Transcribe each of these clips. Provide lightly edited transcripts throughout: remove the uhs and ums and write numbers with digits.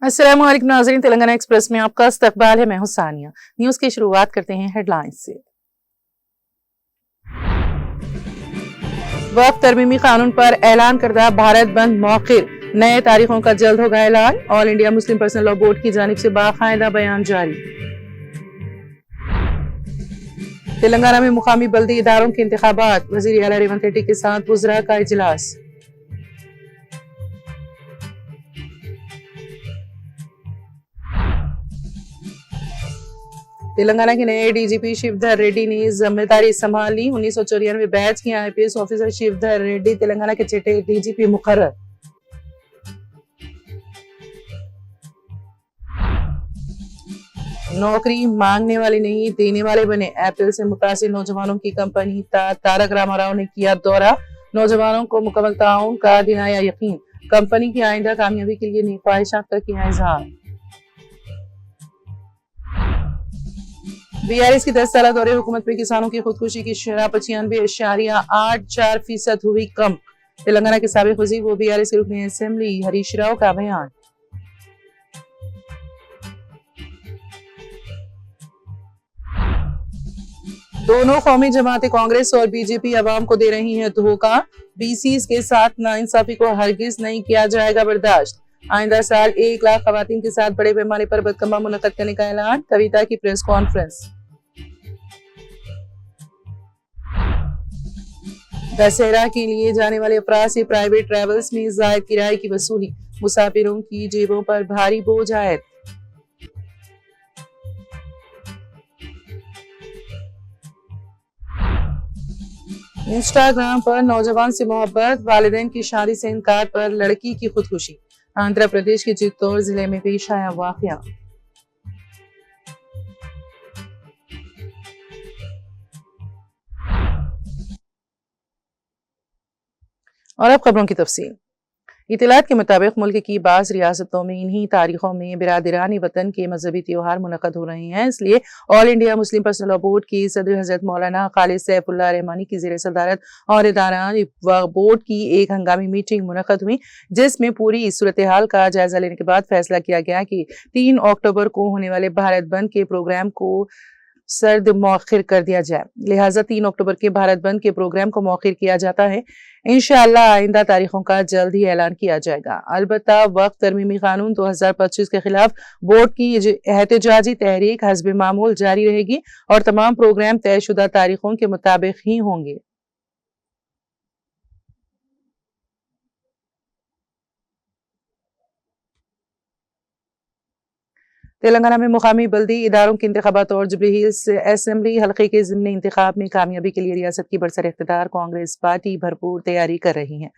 अस्सलाम वालेकुम नाज़रीन, तेलंगाना एक्सप्रेस में आपका इस्तकबाल है। मैं हूं सानिया। न्यूज की शुरुआत करते हैं हेडलाइंस से। वक्फ तरमीमी कानून पर ऐलान करदा भारत बंद मौखिर, नए तारीखों का जल्द होगा ऐलान। All India Muslim personal law board की जानिब से बाकायदा बयान जारी। तेलंगाना में मुकामी बल्दी इदारों के इंतखाबात, वज़ीर आला रेवंत रेड्डी के साथ वज़रा का इजलास। तेलंगाना के नए डीजीपी शिवधर रेड्डी ने जिम्मेदारी संभाली। 1994 बैच के आईपीएस ऑफिसर शिवधर रेड्डी तेलंगाना के छठे डीजीपी मुकर्रर। नौकरी मांगने वाले नहीं देने वाले बने, एप्रिल से मुतासिर नौजवानों की कंपनी तारक रामाराव ने किया दौरा। नौजवानों को मुकम्मल ताउन का दिलाया यकीन, कंपनी की आइंदा कामयाबी के लिए नेक ख्वाहिशात का किया इजहार। बीआरएस की 10 साल दौरे हुकूमत में किसानों की खुदकुशी की शरह 95.84% हुई कम। तेलंगाना के साबिक वज़ीर व बीआरएस के रुकन असेंबली हरीश राव का बयान। दोनों कौमी जमातें कांग्रेस और बीजेपी अवाम को दे रही हैं धोखा। बीसीज के साथ नाइंसाफी को हरगिज नहीं किया जाएगा बर्दाश्त। आइंदा साल 1 लाख खवातीन के साथ बड़े पैमाने पर बदकमा मुनक़्क़द करने का ऐलान। कविता की प्रेस कॉन्फ्रेंस। दशहरा के लिए जाने वाले अफराद से प्राइवेट ट्रैवल्स में ज़ायद किराए की वसूली, मुसाफिरों की जेबों पर भारी बोझ आयद। इंस्टाग्राम पर नौजवान से मोहब्बत, वालिदैन की शादी से इनकार पर लड़की की खुदकुशी। आंध्र प्रदेश के चित्तौड़ जिले में पेश आया वाकया। और अब खबरों की तफसील। इतलात के मुताबिक मुल्क की बाज़ रियासतों में इन्हीं तारीखों में बिरादरान वतन के मजहबी त्योहार मुनक़्क़द हो रहे हैं। इसलिए all India Muslim personal law board की सदर हज़रत मौलाना खालिद सैफुल्लाह रहमानी की ज़ेर सदारत अहदेदारान बोर्ड की एक हंगामी मीटिंग मुनक़्क़द हुई, जिसमें पूरी सूरत हाल का जायजा लेने के बाद फैसला किया गया कि 3 अक्टूबर को होने वाले भारत बंद के प्रोग्राम को सर्द मौखिर कर दिया जाए। लिहाजा 3 अक्टूबर के भारत बंद के प्रोग्राम को मौखिर किया जाता है। इंशाअल्लाह आइंदा तारीखों का जल्द ही ऐलान किया जाएगा। अलबत्ता वक्फ तरमीमी कानून 2025 के खिलाफ बोर्ड की एहतजाजी तहरीक हस्ब मामूल जारी रहेगी और तमाम प्रोग्राम तयशुदा तारीखों के मुताबिक ही होंगे। तेलंगाना में मुकामी बल्दी इदारों के इंतखाबात और जुबली हिल्स असेंबली हल्के के ज़िमनी इंतखाब में कामयाबी के लिए रियासत की बरसर इख्तिदार कांग्रेस पार्टी भरपूर तैयारी कर रही है।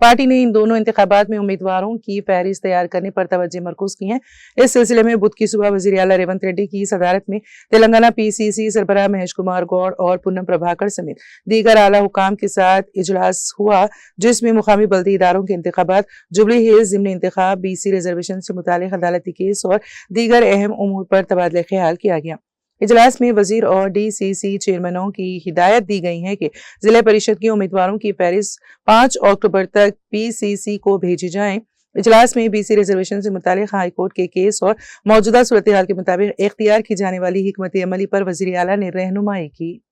पार्टी ने इन दोनों इंतखाबात में उम्मीदवारों की फहरिस्त तैयार करने पर तवज्जो मरकूज की है। इस सिलसिले में बुध की सुबह वज़ीर आला रेवंत रेड्डी की सदारत में तेलंगाना पीसीसी सरबराह महेश कुमार गौड़ और पूनम प्रभाकर समेत दीगर आला हुकाम के साथ इजलास हुआ, जिसमें मुकामी बल्दी इदारों के इंतखाबात, जुबली हिल्स ज़िमनी इंतखाब, बीसी रिजर्वेशन से मुतालिक अदालती केस और दीगर अहम उमूर पर तबादला ख्याल किया गया। इजलास में वजीर और डीसीसी चेयरमैनों की हिदायत दी गई है कि जिला परिषद के उम्मीदवारों की फहरिस्त 5 अक्टूबर तक पीसीसी को भेजी जाए। इजलास में बीसी रिजर्वेशन से मुतालिक हाईकोर्ट के केस और मौजूदा सूरत हाल के मुताबिक इख्तियार की जाने वाली हिकमत अमली पर वजीर आला ने रहनुमाई की।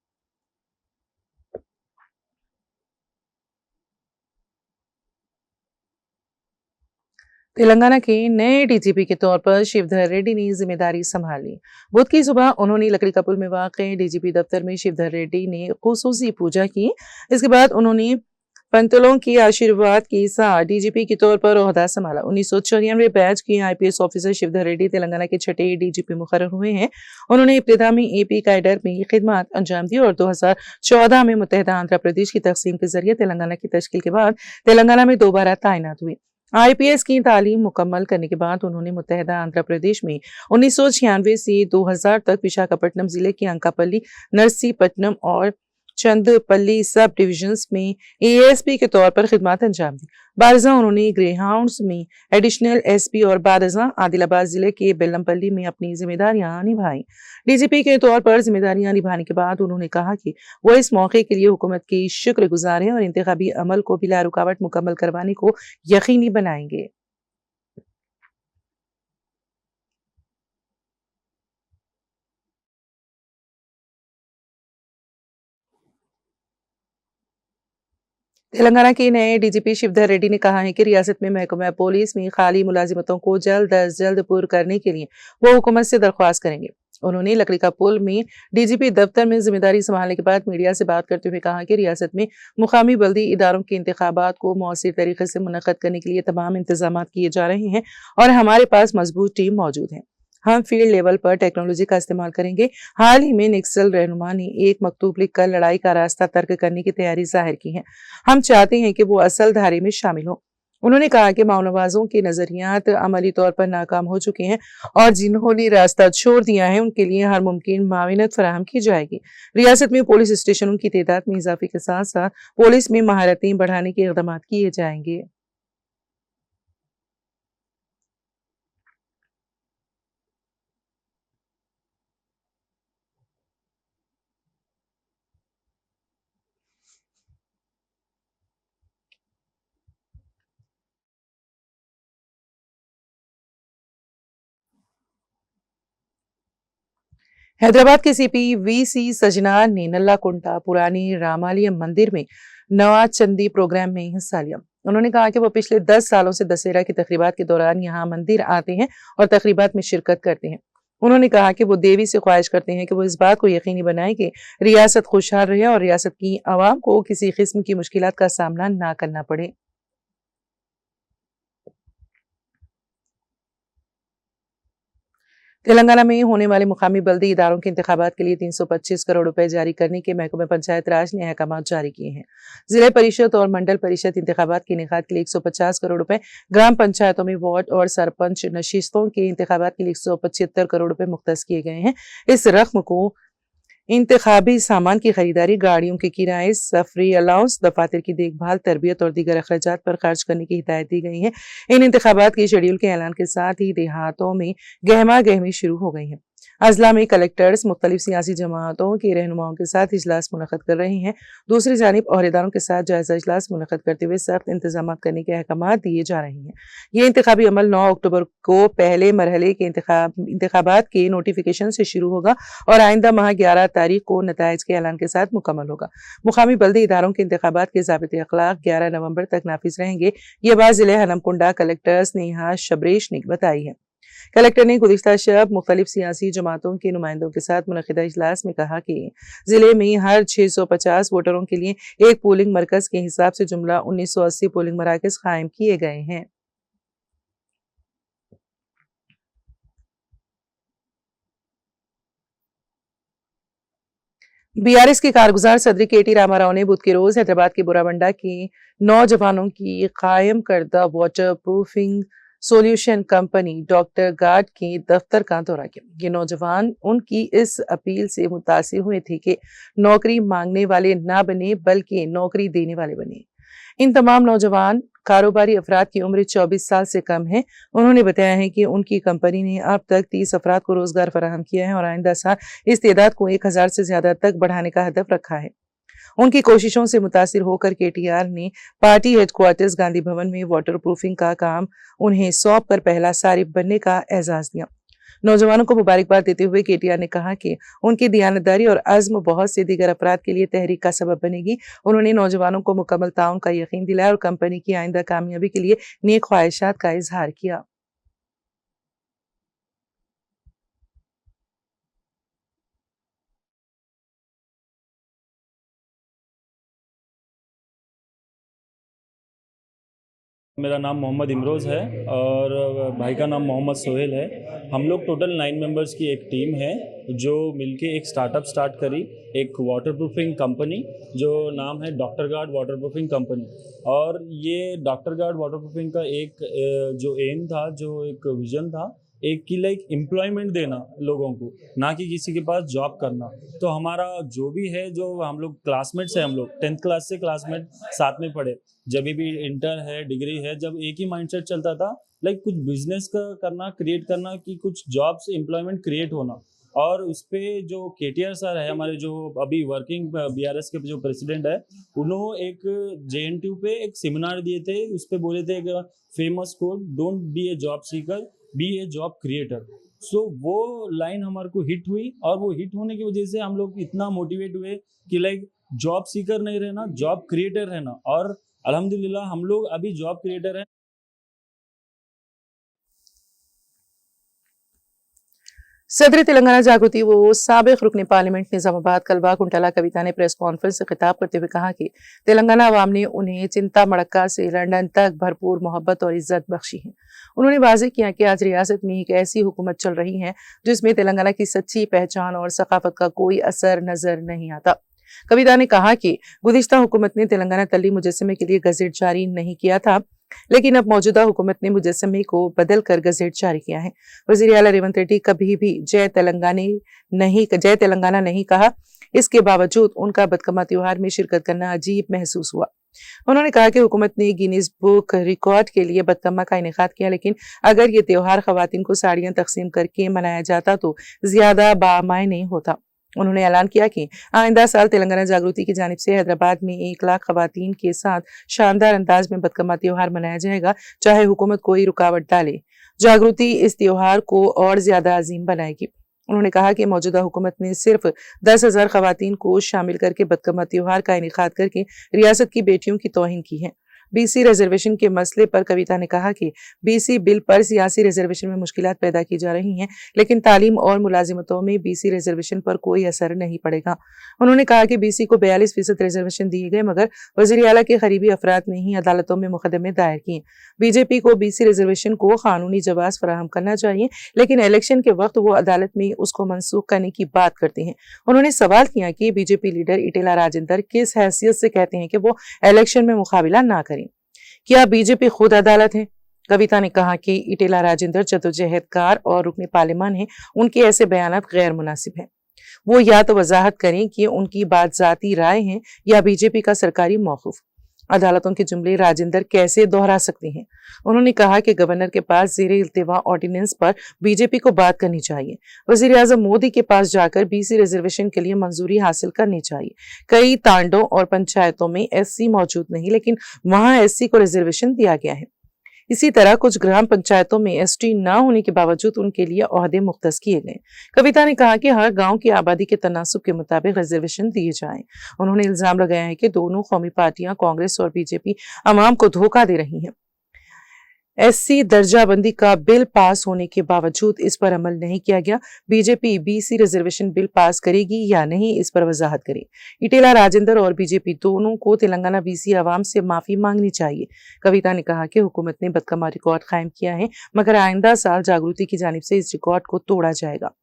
तेलंगाना के नए डीजीपी के तौर पर शिवधर रेड्डी ने जिम्मेदारी संभाली। बुध की सुबह उन्होंने लकड़ी का पुल में वाक़े डीजीपी दफ्तर में शिवधर रेड्डी ने खुसूसी पूजा की। इसके बाद उन्होंने पंतों की आशीर्वाद के साथ डीजीपी के तौर पर ओहदा संभाला। 1994 बैच के आईपीएस ऑफिसर शिवधर रेड्डी तेलंगाना के छठे डीजीपी मुकर्रर हुए हैं। उन्होंने इब्तिदा में एपी कैडर में खिदमत अंजाम दी और 2014 में मुत्तहदा आंध्र प्रदेश की तकसीम के जरिए तेलंगाना की तश्कील के बाद तेलंगाना में दोबारा तैनात हुए। आईपीएस की तालीम मुकम्मल करने के बाद उन्होंने मुत्तहदा आंध्र प्रदेश में 1996 से 2000 तक विशाखापट्टनम जिले के अंकापल्ली, नरसीपट्टनम और चंदपल्ली सब डिविजन्स में एएसपी के तौर पर खिदमत अंजाम दी। बारजा उन्होंने ग्रेहाउंड्स में एडिशनल एसपी और बारजा आदिलाबाद जिले के बेल्लमपल्ली में अपनी जिम्मेदारियां निभाई। डीजीपी के तौर पर जिम्मेदारियां निभाने के बाद उन्होंने कहा कि वो इस मौके के लिए हुकूमत की शुक्रगुजार हैं और इंतखाबी अमल को बिला रुकावट मुकम्मल करवाने को यकीनी बनाएंगे। तेलंगाना के नए डीजीपी शिवधर रेड्डी ने कहा है कि रियासत में महकमा पुलिस में खाली मुलाजिमतों को जल्द अज जल्द पूर्ण करने के लिए वो हुकूमत से दरख्वास्त करेंगे। उन्होंने लकड़ी का पुल में डीजीपी दफ्तर में जिम्मेदारी संभालने के बाद मीडिया से बात करते हुए कहा कि रियासत में मुकामी बल्दी इदारों के इंतखाबात को मौसर तरीके से मुनक्कद करने के लिए तमाम इंतजाम किए जा रहे हैं और हमारे पास मजबूत टीम मौजूद है। हम फील्ड लेवल पर टेक्नोलॉजी का इस्तेमाल करेंगे। हाल ही में नक्सल रहनुमा ने एक मकतूब लिखकर लड़ाई का रास्ता तर्क करने की तैयारी जाहिर की है। हम चाहते हैं कि वो असल धारे में शामिल हो। उन्होंने कहा कि माओनवाजों के नजरियात अमली तौर पर नाकाम हो चुके हैं और जिन्होंने रास्ता छोड़ दिया है उनके लिए हर मुमकिन माविनत फराहम की जाएगी। रियासत में पुलिस स्टेशनों की तादाद में इजाफे के साथ साथ पुलिस में महारतें बढ़ाने के इकदाम किए जाएंगे। हैदराबाद के सीपी वीसी सजना ने नल्लाकुंटा पुरानी रामालयम मंदिर में नवाज चंदी प्रोग्राम में हिस्सा लिया। उन्होंने कहा कि वो पिछले 10 सालों से दशहरा की तकरीबात के दौरान यहाँ मंदिर आते हैं और तकरीबात में शिरकत करते हैं। उन्होंने कहा कि वो देवी से ख्वाहिश करते हैं कि वो इस बात को यकीनी बनाए कि रियासत खुशहाल रहे और रियासत की आवाम को किसी किस्म की मुश्किलात का सामना ना करना पड़े। तेलंगाना में होने वाले मुकामी बल्दी इदारों के इंतखाबात के लिए 325 करोड़ रुपए जारी करने के महकमे पंचायत राज ने अहकाम जारी किए हैं। जिला परिषद और मंडल परिषद इंतखाबात के इनेकाद के लिए 150 करोड़ रुपए, ग्राम पंचायतों में वार्ड और सरपंच नशिस्तों के इंतखाबात के लिए 175 करोड़ रुपए मुख्तस किए गए हैं। इस रकम को इंतखाबी सामान की खरीदारी, गाड़ियों के किराए, सफरी अलाउंस, दफातर की देखभाल, तरबियत और दीगर अखराजात पर खर्च करने की हिदायत दी गई है। इन इंतखाबात के शेड्यूल के ऐलान के साथ ही देहातों में गहमा गहमी शुरू हो गई है। अजला में कलेक्टर्स मुख्तलिफ सियासी जमातों के रहनुमाओं के साथ इजलास मुनक़द कर रहे हैं। दूसरी जानिब अहदेदारों के साथ जायजा इजलास मुनक़द करते हुए सख्त इंतजाम करने के अहकाम दिए जा रहे हैं। ये इंतखाबी अमल 9 अक्टूबर को पहले मरहले के इंतखाबात के नोटिफिकेशन से शुरू होगा और आइंदा माह 11 तारीख को नताइज के ऐलान के साथ मुकम्मल होगा। मुकामी बल्दी इदारों के इंतखाबात के ज़ाबिते अखलाक 11 नवंबर तक नाफिज रहेंगे। ये बात जिले हनमकुंडा कलेक्टर स्नेहा शबरेश ने बताई है। कलेक्टर ने गुज़िश्ता शब मुख्तलिफ सियासी जमातों के नुमाइंदों के साथ मुनक़िदा इजलास में कहा कि जिले में हर 650 वोटरों के लिए एक पोलिंग मरकज के हिसाब से जुमला 1980 पोलिंग मराकज कायम किए गए हैं। बीआरएस के कारगुजार सदर केटी रामाराव ने बुध के रोज हैदराबाद के बुराबंडा के नौजवानों की कायम करदा water proofing solution company doctor guard के दफ्तर का दौरा किया। ये नौजवान उनकी इस अपील से मुतासिर हुए थे कि नौकरी मांगने वाले ना बने बल्कि नौकरी देने वाले बने। इन तमाम नौजवान कारोबारी अफराद की उम्र 24 साल से कम है। उन्होंने बताया है कि उनकी कंपनी ने अब तक 30 अफराद को रोजगार फराहम किया है और आइंदा साल इस तादाद को 1000 से ज्यादा तक बढ़ाने का हदफ रखा है। उनकी कोशिशों से मुतासिर होकर केटीआर ने पार्टी हेडक्वार्टर्स गांधी भवन में वाटर प्रूफिंग का काम उन्हें सौंप कर पहला सारिफ बनने का एजाज दिया। नौजवानों को मुबारकबाद देते हुए केटीआर ने कहा कि उनकी दियानतदारी और अज़्म बहुत से दीगर अफराद के लिए तहरीक का सबब बनेगी। उन्होंने नौजवानों को मुकम्मल ताउन का यकीन दिलाया और कंपनी की आइंदा कामयाबी के लिए नेक ख्वाहिशात का इजहार किया। मेरा नाम मोहम्मद इमरोज़ है और भाई का नाम मोहम्मद सोहेल है। हम लोग टोटल 9 मेंबर्स की एक टीम है जो मिलके एक स्टार्टअप स्टार्ट करी, एक वाटर प्रूफिंग कंपनी जो नाम है doctor guard water proofing company. और ये डॉक्टर गार्ड वाटर प्रूफिंग का एक जो एम था, जो एक विज़न था, एक कि लाइक एम्प्लॉयमेंट देना लोगों को, ना कि किसी के पास जॉब करना। तो हमारा जो भी है, जो हम लोग क्लासमेट्स हैं, हम लोग 10th क्लास से क्लासमेट साथ में पढ़े, जब भी इंटर है डिग्री है, जब एक ही माइंडसेट चलता था लाइक कुछ बिजनेस का करना, क्रिएट करना, कि कुछ जॉब्स एम्प्लॉयमेंट क्रिएट होना। और उस पे जो केटीआर सर है हमारे, जो अभी वर्किंग बीआरएस के जो प्रेसिडेंट है, उन्होंने एक जेएनटीयू पे एक सेमिनार दिए थे। उस पे बोले थे एक famous quote, don't be a job seeker, be a job creator. So वो लाइन हमारे को हिट हुई और वो हिट होने की वजह से हम लोग इतना मोटिवेट हुए कि लाइक जॉब सीकर नहीं रहना, जॉब क्रिएटर रहना। और अल्हम्दुलिल्लाह हम लोग अभी जॉब क्रिएटर हैं। सदर तेलंगाना जागृति व साबिक रुकन पार्लियामेंट निजामाबाद कलवा कुंटला कविता ने प्रेस कॉन्फ्रेंस से खिताब करते हुए कहा कि तेलंगाना अवाम ने उन्हें चिंता मड़क्का से लंदन तक भरपूर मोहब्बत और इज्जत बख्शी है। उन्होंने वाजे किया कि आज रियासत में एक ऐसी हुकूमत चल रही है जिसमें तेलंगाना की सच्ची पहचान और सकाफत का कोई असर नजर नहीं आता। कविता ने कहा कि गुज़िश्ता हुकूमत ने तेलंगाना तल्ली मुजस्समे के लिए गजेट जारी नहीं किया था, लेकिन अब मौजूदा हुकूमत ने मुजस्समे को बदल कर गजेट जारी किया है। वज़ीर आला रेवंत रेड्डी कभी भी जय तेलंगाना नहीं कहा। इसके बावजूद उनका बदकमा त्योहार में शिरकत करना अजीब महसूस हुआ। उन्होंने कहा कि हुकूमत ने गिनीज बुक रिकॉर्ड के लिए बदकमा का इनेकाद किया, लेकिन अगर ये त्योहार खवातीन को साड़ियां तकसीम करके मनाया जाता तो ज्यादा बामायने होता। उन्होंने ऐलान किया कि आइंदा साल तेलंगाना जागृति की जानिब से हैदराबाद में 1 लाख खवातीन के साथ शानदार अंदाज में बदकमा त्योहार मनाया जाएगा, चाहे हुकूमत कोई रुकावट डाले। जागृति इस त्योहार को और ज्यादा अजीम बनाएगी। उन्होंने कहा कि मौजूदा हुकूमत ने सिर्फ 10,000 खवातीन को शामिल करके बदकमा त्योहार का इनेकाद करके रियासत की बेटियों की तौहीन की है। बीसी रिजर्वेशन के मसले पर कविता ने कहा कि बीसी बिल पर सियासी रिजर्वेशन में मुश्किलात पैदा की जा रही हैं, लेकिन तालीम और मुलाजिमतों में बीसी रिजर्वेशन पर कोई असर नहीं पड़ेगा। उन्होंने कहा कि बीसी को 42% रिजर्वेशन दिए गए, मगर वज़ीर आला के करीबी अफराद ने ही अदालतों में मुकदमे दायर किए। बीजेपी को बीसी रिजर्वेशन को कानूनी जवाब फराहम करना चाहिए, लेकिन इलेक्शन के वक्त वो अदालत में उसको मनसूख करने की बात करते हैं। उन्होंने सवाल किया कि बीजेपी लीडर इटेला राजेंद्र किस हैसियत से कहते हैं कि वो इलेक्शन में मुकाबला ना करें। क्या बीजेपी खुद अदालत है? कविता ने कहा कि इटेला राजेंद्र जदोजहदकार और रुकने पार्लियामान है, उनके ऐसे बयानात गैर मुनासिब हैं। वो या तो वजाहत करें कि उनकी बात जाती राय है या बीजेपी का सरकारी मौक़िफ़। अदालतों के जुमले राजेंद्र कैसे दोहरा सकते हैं? उन्होंने कहा कि गवर्नर के पास ज़ेरे इल्तिवा ऑर्डिनेंस पर बीजेपी को बात करनी चाहिए। वज़ीर आज़म मोदी के पास जाकर बीसी रिजर्वेशन के लिए मंजूरी हासिल करनी चाहिए। कई तांडों और पंचायतों में एससी मौजूद नहीं, लेकिन वहां एससी को रिजर्वेशन दिया गया है। इसी तरह कुछ ग्राम पंचायतों में एसटी न होने के बावजूद उनके लिए ओहदे मुख्तस किए गए। कविता ने कहा कि हर गांव की आबादी के तनासुब के मुताबिक रिजर्वेशन दिए जाएं। उन्होंने इल्जाम लगाया है कि दोनों कौमी पार्टियां कांग्रेस और बीजेपी अवाम को धोखा दे रही हैं। एससी दर्जाबंदी का बिल पास होने के बावजूद इस पर अमल नहीं किया गया। BJP BC reservation bill pass करेगी या नहीं, इस पर वजाहत करे। इटेला राजेंद्र और बीजेपी दोनों को तेलंगाना बीसी अवाम से माफी मांगनी चाहिए। कविता ने कहा कि हुकूमत ने बदकमा रिकॉर्ड कायम किया है, मगर आइंदा साल जागृति की जानिब से इस रिकॉर्ड को तोड़ा जाएगा।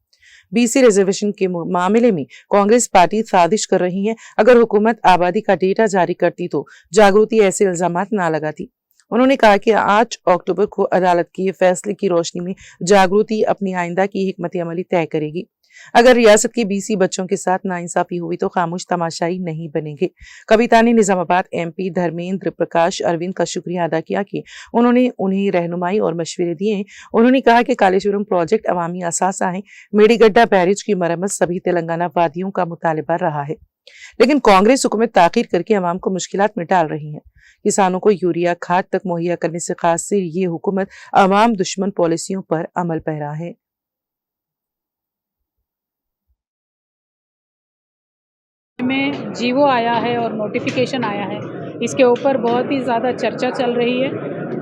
बीसी रिजर्वेशन के मामले में कांग्रेस पार्टी साजिश कर रही है। अगर हुकूमत आबादी का डेटा जारी करती तो जागृति ऐसे इल्जामात ना लगाती। उन्होंने कहा कि 8 अक्टूबर को अदालत के फैसले की रोशनी में जागृति अपनी आइंदा की हिकमत अमली तय करेगी। अगर रियासत के बीसी बच्चों के साथ नाइंसाफी हुई तो खामोश तमाशाई नहीं बनेंगे। कविता ने निजामाबाद एमपी धर्मेंद्र प्रकाश अरविंद का शुक्रिया अदा किया कि उन्होंने उन्हें रहनुमाई और मशवरे दिए। उन्होंने कहा कि कालेश्वरम प्रोजेक्ट अवामी असासा है। मेडीगड्डा बैरेज की मरम्मत सभी तेलंगाना वादियों का मुतालिबा रहा है, लेकिन कांग्रेस हुकूमत ताखीर करके अवाम को मुश्किलात में डाल रही है। किसानों को यूरिया खाद तक मुहैया करने से खास ये हुकूमत अवाम दुश्मन पॉलिसियों पर अमल पैरा है। में जीवो आया है और नोटिफिकेशन आया है, इसके ऊपर बहुत ही ज़्यादा चर्चा चल रही है।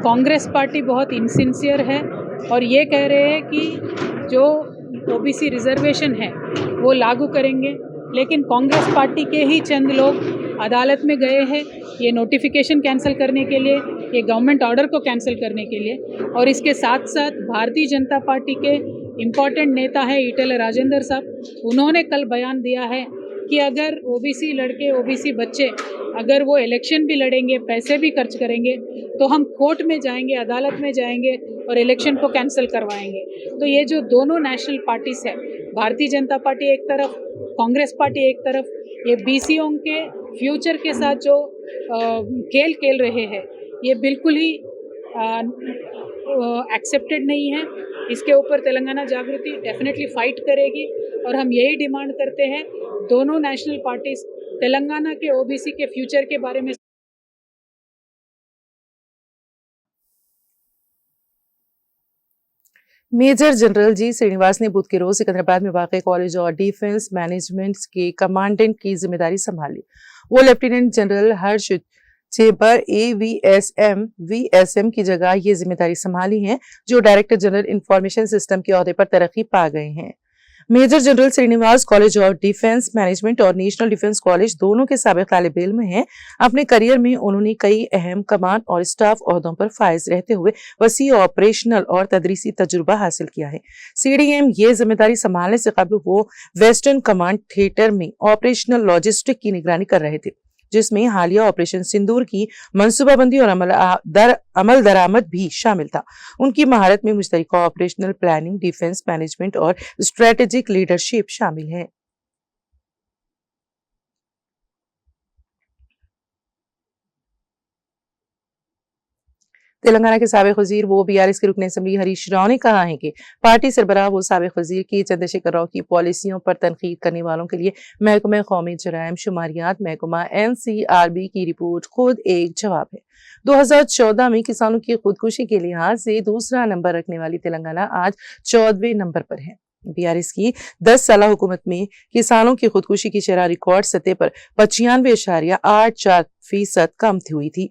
कांग्रेस पार्टी बहुत इनसिंसियर है और ये कह रहे हैं कि जो ओबीसी रिजर्वेशन है वो लागू करेंगे, लेकिन कांग्रेस पार्टी के ही चंद लोग अदालत में गए हैं ये नोटिफिकेशन कैंसिल करने के लिए, ये गवर्नमेंट ऑर्डर को कैंसिल करने के लिए। और इसके साथ साथ भारतीय जनता पार्टी के इम्पॉर्टेंट नेता है इटेला राजेंद्र साहब, उन्होंने कल बयान दिया है कि अगर ओबीसी लड़के ओबीसी बच्चे अगर वो इलेक्शन भी लड़ेंगे, पैसे भी खर्च करेंगे, तो हम कोर्ट में जाएंगे, अदालत में जाएंगे और इलेक्शन को कैंसिल करवाएंगे। तो ये जो दोनों नेशनल पार्टीज है, भारतीय जनता पार्टी एक तरफ, कांग्रेस पार्टी एक तरफ, ये बीसीओं के फ्यूचर के साथ जो खेल खेल रहे हैं, ये बिल्कुल ही एक्सेप्टेड नहीं है। इसके ऊपर तेलंगाना जागृति डेफिनेटली फाइट करेगी और हम यही डिमांड करते हैं दोनों नेशनल पार्टीज तेलंगाना के ओबीसी के फ्यूचर के बारे में। मेजर जनरल जी श्रीनिवास ने बुध के रोज सिकंदराबाद में वाक़ कॉलेज और डिफेंस मैनेजमेंट के कमांडेंट की जिम्मेदारी संभाली। वो लेफ्टिनेंट जनरल हर्ष चेबर वीएसएम की जगह ये जिम्मेदारी संभाली है, जो डायरेक्टर जनरल इंफॉर्मेशन सिस्टम के ओहदे पर तरक्की पा गए हैं। Major general Srinivas college of defence management और नेशनल डिफेंस कॉलेज दोनों के साबिक तालिब इल्म हैं। अपने करियर में उन्होंने कई अहम कमान और स्टाफ ओहदों पर फाइज रहते हुए वसी ऑपरेशनल और तदरीसी तजुर्बा हासिल किया है। सीडीएम ये जिम्मेदारी संभालने से कबल वो वेस्टर्न कमांड थिएटर में ऑपरेशनल लॉजिस्टिक की निगरानी कर रहे थे, जिसमें हालिया ऑपरेशन सिंदूर की मंसूबाबंदी और अमल दरामद भी शामिल था। उनकी महारत में मुश्तरका ऑपरेशनल प्लानिंग, डिफेंस मैनेजमेंट और स्ट्रेटेजिक लीडरशिप शामिल है। तेलंगाना के साबिक वजीर वो बीआरएस के रुकन असम्बली हरीश राव ने कहा है कि पार्टी सरबराह वो साबिक वजीर की चंद्रशेखर राव की पॉलिसियों पर तनकीद करने वालों के लिए महकमा कौमी जराइम शुमारियात महकमा NCRB की रिपोर्ट खुद एक जवाब है। 2014 में किसानों की खुदकुशी के लिहाज से दूसरा नंबर रखने वाली तेलंगाना आज 14वें नंबर पर है। बीआरएस की 10 साल हुकूमत में किसानों की खुदकुशी की शरह रिकॉर्ड सतह पर 95.84% कम हुई थी।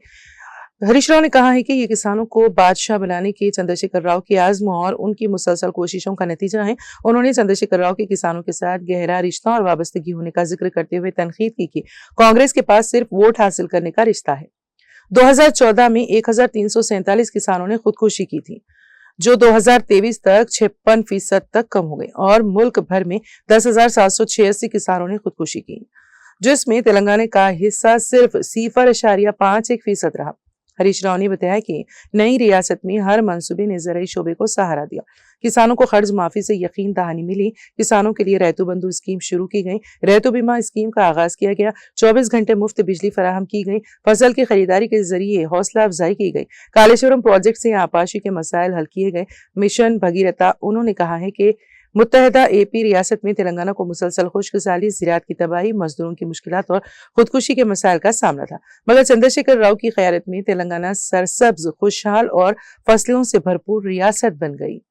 हरीश राव ने कहा है कि ये किसानों को बादशाह बनाने के चंद्रशेखर राव की आज़म और उनकी मुसलसल कोशिशों का नतीजा है। उन्होंने चंद्रशेखर राव के किसानों के साथ गहरा रिश्ता और वाबस्तगी होने का जिक्र करते हुए तनकीद की कि कांग्रेस के पास सिर्फ वोट हासिल करने का रिश्ता है। 2014 में 1347 किसानों ने खुदकुशी की थी, जो 2023 तक 56% तक कम हो गई और मुल्क भर में 10,786 किसानों ने खुदकुशी की, जिसमें तेलंगाना का हिस्सा सिर्फ 0.51% रहा। हरीश राव ने बताया कि नई रियासत में हर मंसूबे ने ज़राई शोबे को सहारा दिया। किसानों को कर्ज माफी से यकीन दहानी मिली। किसानों के लिए रैतु बंधु स्कीम शुरू की गई। रैतु बीमा स्कीम का आगाज किया गया। 24 घंटे मुफ्त बिजली फराहम की गई। फसल की खरीदारी के जरिए हौसला अफजाई की गई। कालेश्वरम प्रोजेक्ट से आपाशी के मसाइल हल किए गए। मिशन भगीरथा। उन्होंने कहा है कि मुत्तहदा AP रियासत में तेलंगाना को मुसलसल खुशगसाली, ज़राअत की तबाही, मजदूरों की मुश्किलात और खुदकुशी के मसाइल का सामना था, मगर चंद्रशेखर राव की क़यादत में तेलंगाना सरसब्ज, खुशहाल और फसलों से भरपूर रियासत बन गई।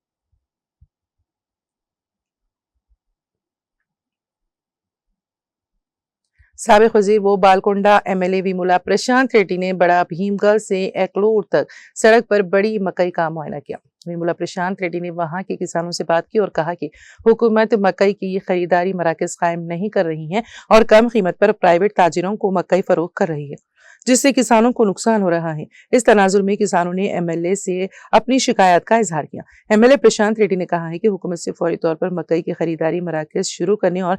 साबिक वजीर वो बालकोंडा MLA विमुला प्रशांत रेड्डी ने बड़ा भीमगल से एकलोर तक सड़क पर बड़ी मकई का मुआयना किया। विमुला प्रशांत रेड्डी ने वहां के किसानों से बात की और कहा कि हुकूमत मकई की खरीदारी मराकज कायम नहीं कर रही है और कम कीमत पर प्राइवेट ताजिरों को मकई फरोख्त कर रही है, जिससे किसानों को नुकसान हो रहा है। इस तनाजुर में किसानों ने MLA से अपनी शिकायत का इजहार किया। MLA प्रशांत रेड्डी ने कहा है कि हुकूमत से फौरी तौर पर मकई की खरीदारी मराकज शुरू करने और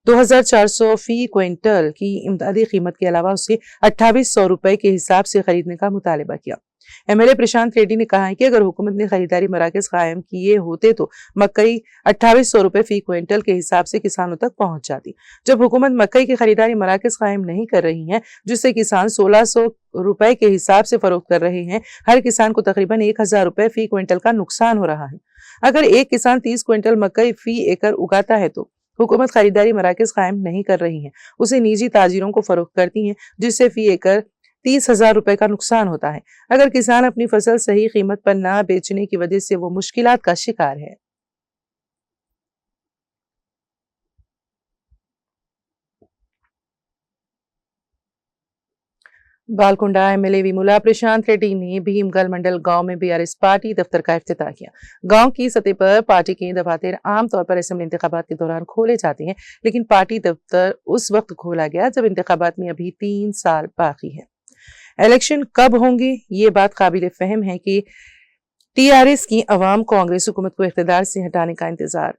2400 फी क्विंटल की इमदादी कीमत के अलावा उसे 2800 रुपए के हिसाब से खरीदने का मुतालबा किया। MLA प्रशांत रेड्डी ने कहा है कि अगर हुकूमत ने खरीदारी मराकज कायम किए होते तो मकई 2800 रुपए फी क्विंटल के हिसाब से किसानों तक पहुंच जाती। जब हुकूमत मकई की खरीदारी मराकज कायम नहीं कर रही है, जिससे किसान 1600 रुपए के हिसाब से फरोख्त कर रहे हैं, हर किसान को तकरीबन 1000 रुपए फी क्विंटल का नुकसान हो रहा है। अगर एक किसान 30 क्विंटल मकई फी एकड़ उगाता है तो हुकूमत खरीदारी मराकज कायम नहीं कर रही है, उसे निजी ताजिरों को फरोख्त करती है, जिससे फी एकड़ 30,000 रुपए का नुकसान होता है। अगर किसान अपनी फसल सही कीमत पर ना बेचने की वजह से वो मुश्किलात का शिकार है। बालकोंडा MLA विमुला प्रशांत रेड्डी ने भीमगल मंडल गांव में BRS पार्टी दफ्तर का इफ्तिताह किया। गांव की सतह पर पार्टी के दफातर आमतौर पर असेंबली इंतखाबात के दौरान खोले जाते हैं, लेकिन पार्टी दफ्तर उस वक्त खोला गया जब इंतखाबात में अभी 3 साल बाकी है। इलेक्शन कब होंगे, ये बात काबिल फहम है कि TRS की अवाम कांग्रेस हुकूमत को इख्तिदार से हटाने का इंतजार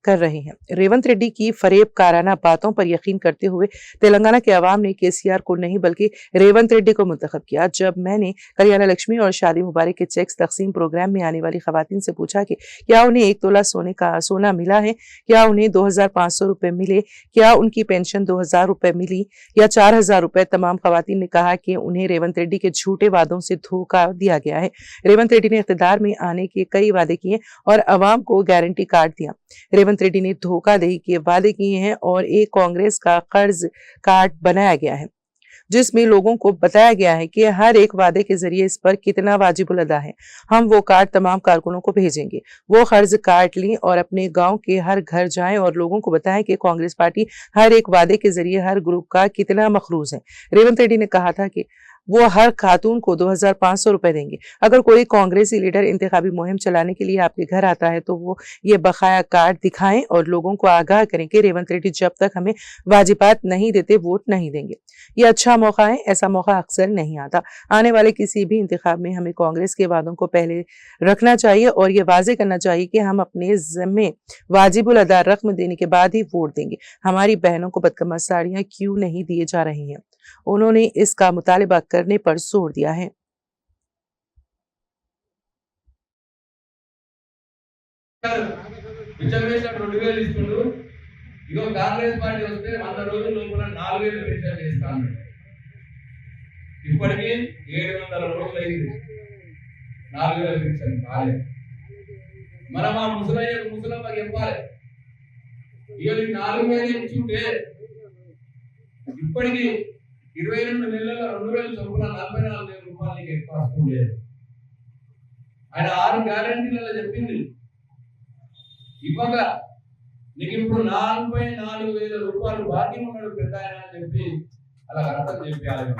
कर रहे हैं। रेवंत रेड्डी की फरेब काराना बातों पर यकीन करते हुए तेलंगाना के अवाम ने KCR को नहीं बल्कि रेवंत रेड्डी को मुंतखब किया। जब मैंने कल्याण लक्ष्मी और शादी मुबारक के चेक्स तकसीम प्रोग्राम में आने वाली खवातीन से पूछा कि क्या उन्हें 1 तोला सोना मिला है, क्या उन्हें 2500 रुपए मिले, क्या उनकी पेंशन 2000 रुपए मिली या 4000 रुपए, तमाम खवातीन ने कहा कि उन्हें रेवंत रेड्डी के झूठे वादों से धोखा दिया गया है। रेवंत रेड्डी ने इख्तिदार में आने के कई वादे किए और अवाम को गारंटी कार्ड दिया। रेवंत रेड्डी ने धोखाधड़ी के वादे किए हैं और एक कांग्रेस का कर्ज कार्ड बनाया गया है। जिसमें लोगों को बताया गया है कि हर एक वादे के जरिए इस पर कितना वाजिबुल अदा है। हम वो कार्ड तमाम कारकुनों को भेजेंगे, वो कर्ज काट लें और अपने गांव के हर घर जाएं और लोगों को बताएं कि कांग्रेस पार्टी हर एक वादे के जरिए हर ग्रुप का कितना मखरूज है। रेवंत रेड्डी ने कहा था कि वो हर खातून को 2500 रुपए देंगे। अगर कोई कांग्रेसी लीडर इंतखाबी मुहिम चलाने के लिए आपके घर आता है तो वो ये बकाया कार्ड दिखाएं और लोगों को आगाह करें कि रेवंत रेड्डी जब तक हमें वाजिबात नहीं देते वोट नहीं देंगे। ये अच्छा मौका है, ऐसा मौका अक्सर नहीं आता। आने वाले किसी भी इंतखाब में हमें कांग्रेस के वादों को पहले रखना चाहिए और ये वाजे करना चाहिए कि हम अपने जिम्मे वाजिबुल अदा रकम देने के बाद ही वोट देंगे। हमारी बहनों को बदकमर साड़ियां क्यों नहीं दिए जा रही हैं? उन्होंने इसका मुतालिबा करने पर जोर दिया है। ఇగో కాంగ్రెస్ పార్టీ వస్తే 100 రోజుల లోపల 4000 పెన్షన్ చేస్తాను. ఇప్పటికి 700 రోజులు అయింది. 4000 పెన్షన్ కాలే. మనం ఆ ముసలమ్మకి చెప్పాలి. ఇగో ఈ 4000 ఇచ్చుంటే ఇప్పటికి 22 నెలల్లో 2000 చొప్పున 44,000 రూపాయలు నీకు ఎక్కువ వస్తుంది. ఆయన 6 గ్యారెంటీలలో చెప్పింది. ఇవ్వగా నీకు ఇప్పుడు 44,000 రూపాయలు బాకీ ఉన్నాడు పెద్ద ఆయన అని చెప్పి అలా అర్థం చెప్పాలి.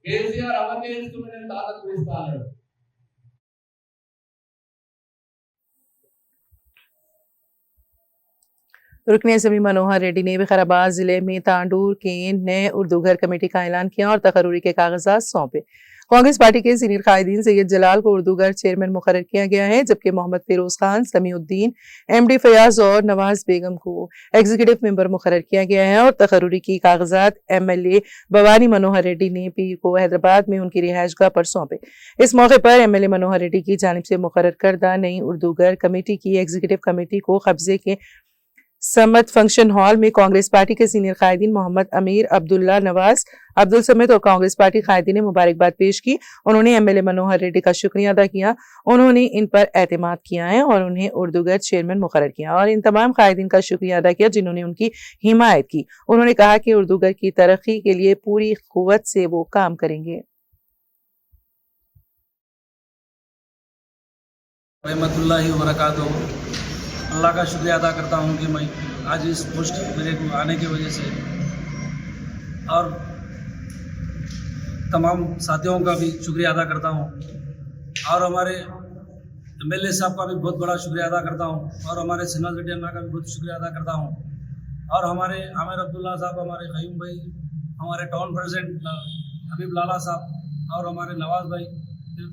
కేసీఆర్ అవకేస్తున్న తాతకు ఇస్తాడు. रुकने ज़मीं मनोहर रेड्डी ने विकाराबाद जिले में तांडूर के नए उर्दू घर कमेटी का ऐलान किया और तकर्रुरी के कागजात सौंपे। कांग्रेस पार्टी के सीनियर कायदीन सैयद जलाल को उर्दू घर चेयरमैन मुकर्रर किया गया है, जबकि मोहम्मद फिरोज खान, समीउद्दीन, एमडी फयाज और नवाज बेगम को एग्जीक्यूटिव मेंबर मुकर्रर किया गया है। और तकर्रुरी की कागजात एमएलए भवानी मनोहर रेड्डी ने पीर को हैदराबाद में उनकी रिहायशगाह पर सौंपे। इस मौके पर एमएलए मनोहर रेड्डी की जानिब से मुकर्रर करदा नई उर्दू घर कमेटी की एग्जीक्यूटिव कमेटी को कब्जे के समत फंक्शन हॉल में कांग्रेस पार्टी के सीनियर कायदीन मोहम्मद अमीर, अब्दुल्ला, नवाज, अब्दुल समेत और कांग्रेस पार्टी कायदीन ने मुबारकबाद पेश की। उन्होंने एमएलए मनोहर रेड्डी का शुक्रिया अदा किया। उन्होंने इन पर एतमाद किया है और उन्हें उर्दू घर चेयरमैन मुकर्रर किया और इन तमाम कायदीन का शुक्रिया अदा किया जिन्होंने उनकी हिमायत की। उन्होंने कहा कि उर्दू घर की तरक्की के लिए पूरी कुव्वत से वो काम करेंगे। अल्लाह का शुक्रिया अदा करता हूँ कि मैं आज इस पोस्ट मेरे को आने की वजह से, और तमाम साथियों का भी शुक्रिया अदा करता हूँ और हमारे एमएलए साहब का भी बहुत बड़ा शुक्रिया अदा करता हूँ और हमारे सिन्हा रेड्डी अन्ना का भी बहुत शुक्रिया अदा करता हूँ और हमारे आमिर अब्दुल्ला साहब, हमारे क़यूम भाई, हमारे टाउन प्रेसिडेंट हबीब लाला साहब और हमारे नवाज भाई,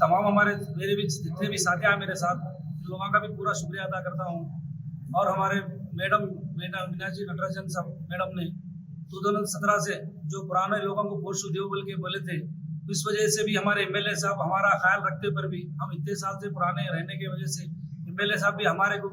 तमाम हमारे मेरे भी जितने भी साथी हैं मेरे साथ, लोगों का भी पूरा शुक्रिया अदा करता हूँ। और हमारे मैडम मीनाक्षी नटराजन साहब मैडम ने 2017 से जो पुराने लोगों को पोस्ट देव बोल के बोले थे, इस वजह से भी हमारे एमएलए साहब हमारा ख्याल रखते पर भी हम इतने साल से पुराने रहने की वजह से एमएलए साहब भी हमारे को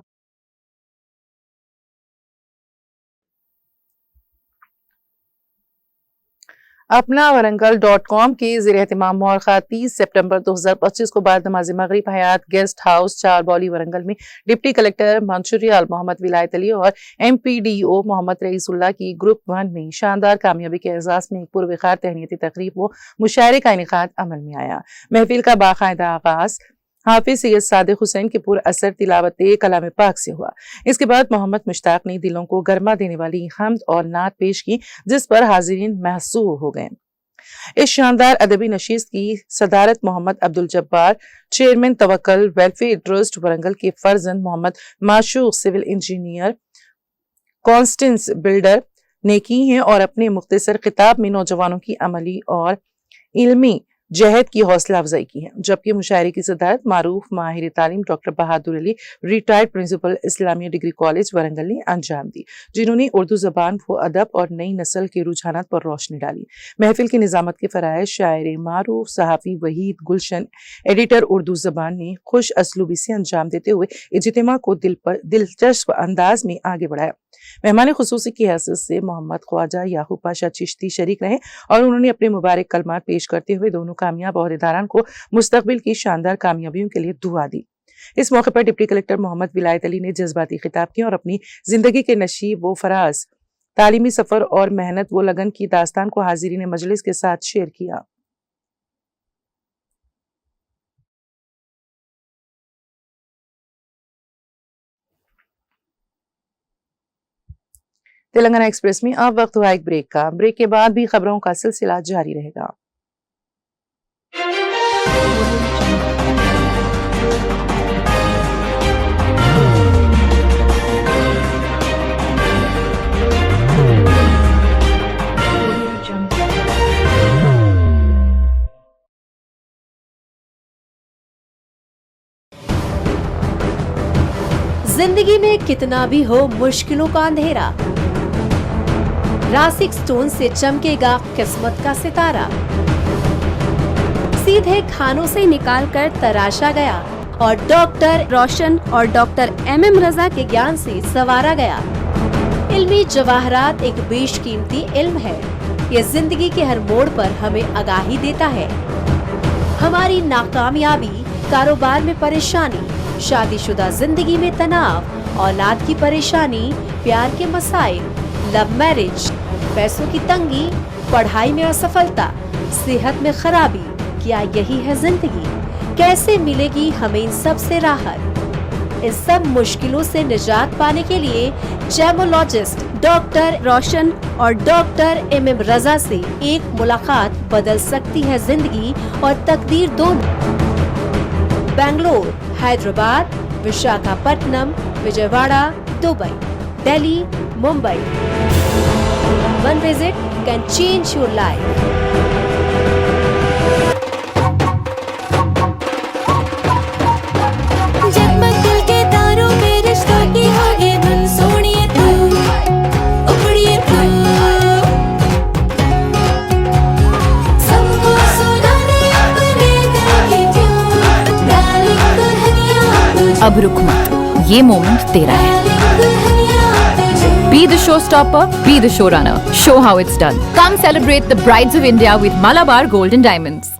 अपना warangal.com के ज़ेर एहतमाम मौरखा 30 सितंबर 2025 को बाद नमाज़ मगरिब हयात गेस्ट हाउस चारबौली वरंगल में डिप्टी कलेक्टर मंसूरियाल मोहम्मद विलायत अली और एमपीडीओ मोहम्मद रईसुल्लाह की ग्रुप 1 में शानदार कामयाबी के एजाज में एक पुरवकार तहनीती तकरीब व मुशायरे का इनेकाद अमल में आया। महफिल का बाकायदा आगाज हाफिज सैयद सादिक हुसैन के पुर असर तिलावत कलाम पाक से हुआ। इसके बाद मोहम्मद मुश्ताक ने दिलों को गरमा देने वाली हम्द और नात पेश की, जिस पर हाजिरीन महसूर हो गए। इस शानदार अदबी नशीस की सदारत Mohammed Abdul Jabbar, chairman Tawakkal welfare trust Warangal के फर्जंद Mohammed Mashooq civil engineer Constance builder ने की है और अपने मुख्तसर खिताब में नौजवानों की अमली और इल्मी जहद की हौसला अफजाई की है। जबकि मुशायरे की सदारत मारूफ माहिर तालीम doctor Bahadur Ali, retired principal Islamia degree college Warangal ने अंजाम दी, जिन्होंने उर्दू जबान व अदब और नई नस्ल के रुझानात पर रोशनी डाली। महफिल की निजामत के फराइज शायर मारूफ सहाफ़ी वहीद गुलशन, एडिटर उर्दू जबान ने खुश असलूबी से अंजाम देते हुए इज्तिमा को दिलचस्प अंदाज में आगे बढ़ाया। मेहमान खुसूसी की हैसियत से मोहम्मद ख्वाजा याकूब पाशा चिश्ती शरीक रहे और उन्होंने अपने मुबारक कलमात पेश करते हुए दोनों कामयाब ओहदेदारान को मुस्तकबिल की शानदार कामयाबियों के लिए दुआ दी। इस मौके पर डिप्टी कलेक्टर मोहम्मद विलायत अली ने जज्बाती खिताब किया और अपनी जिंदगी के नशीब व फराज तालीमी सफर और मेहनत व लगन की दास्तान को हाजिरीन मजलिस के साथ शेयर किया। तेलंगाना एक्सप्रेस में अब वक्त हुआ एक ब्रेक का। ब्रेक के बाद भी खबरों का सिलसिला जारी रहेगा। जिंदगी में कितना भी हो मुश्किलों का अंधेरा, रासिक स्टोन से चमकेगा किस्मत का सितारा। सीधे खानों से निकालकर तराशा गया और डॉक्टर रोशन और डॉक्टर MM रजा के ज्ञान से संवारा गया। इल्मी जवाहरात एक बेशकीमती इल्म है। ये जिंदगी के हर मोड़ पर हमें आगाही देता है। हमारी नाकामयाबी, कारोबार में परेशानी, शादीशुदा जिंदगी में तनाव, औलाद की परेशानी, प्यार के मसाइल, लव मैरिज, पैसों की तंगी, पढ़ाई में असफलता, सेहत में खराबी, क्या यही है जिंदगी? कैसे मिलेगी हमें इन सब से राहत? इन सब मुश्किलों से निजात पाने के लिए जेमोलॉजिस्ट डॉक्टर रोशन और डॉक्टर MM रजा से एक मुलाकात बदल सकती है जिंदगी और तकदीर दोनों। Bangalore, Hyderabad, Visakhapatnam, Vijayawada, Dubai, Delhi, Mumbai. One visit can change your life. जगमग दिल के तारों में रिश्तों की होगी धुन, सोनिए तू, उखड़िए तू, सबको सुनाने अपने दिल की ट्यून, डार्लिंग दुल्हनिया तुझे, अब रुक मत, ये मोमेंट तेरा है। Be the showstopper, be the showrunner. Show how it's done. Come celebrate the Brides of India with Malabar Gold and Diamonds.